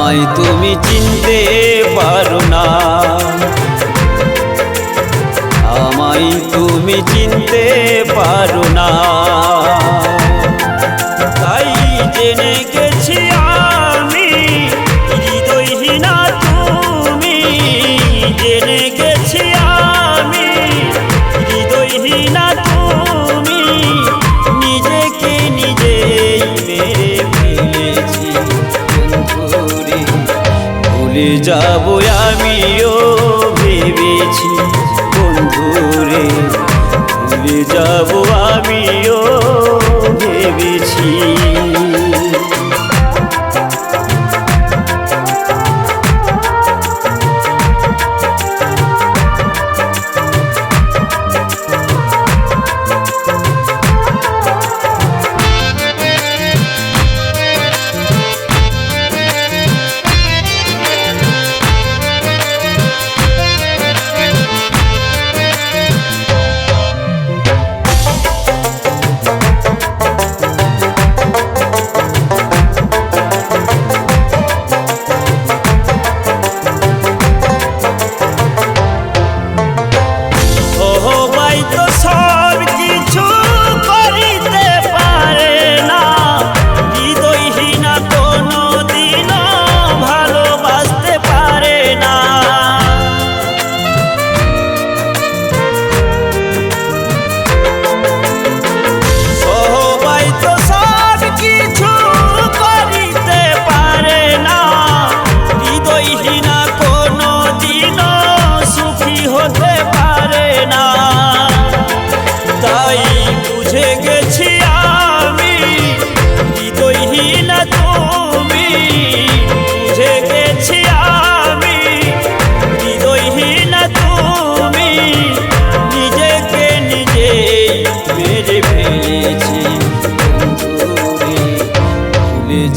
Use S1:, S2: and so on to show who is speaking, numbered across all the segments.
S1: আমায় তুমি চিনতে পারো না, আমায় তুমি চিনতে পারো না। তাই জেনে গেছি আমি হৃদয়হীনা তুমি, জেনে গেছি আমি হৃদয়হীনা তুমি। নিজেকে নিজেই মেরে ফেলেছি বন্ধুরে, ভুলে যাবো আমিও ভেবেছি বন্ধুরে, ভুলে যাবো আমিও ভেবেছি।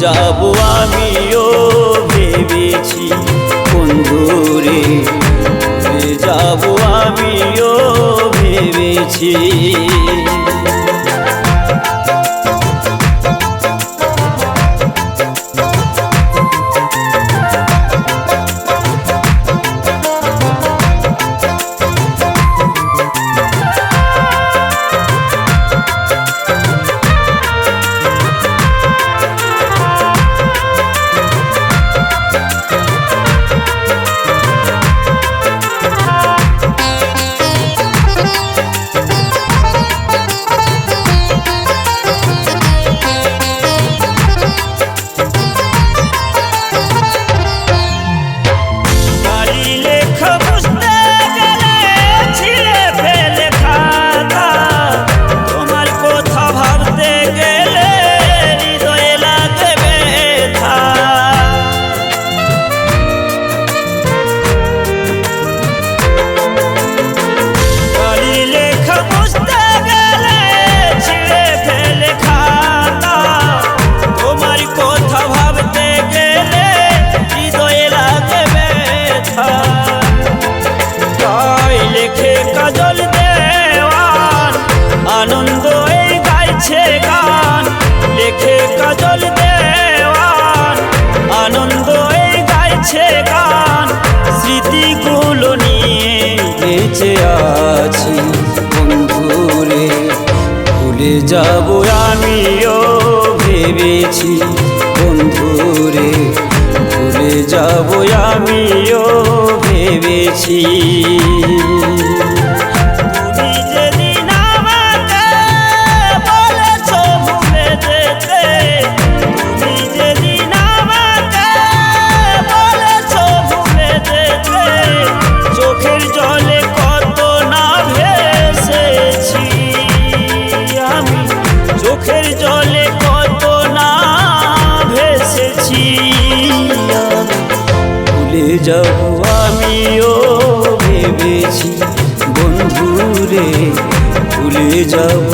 S1: যাবো আমিও ভেবেছি বন্ধুরে, ভুলে যাবো আমিও ভেবেছি। আনন্দ এই গাইছে গান, লেখে কাজল দেওয়ান, আনন্দ এই গাইছে গান। স্মৃতিগুলো নিয়ে বেঁচে আছি বন্ধুরে, ভুলে যাবো আমিও ভেবেছি বন্ধুরে, ভুলে যাবো আমিও ভেবেছি। চোখের জলে কত না ভেসেছি, ভুলে যাবো আমিও ভেবেছি বন্ধুরে, ভুলে যাবো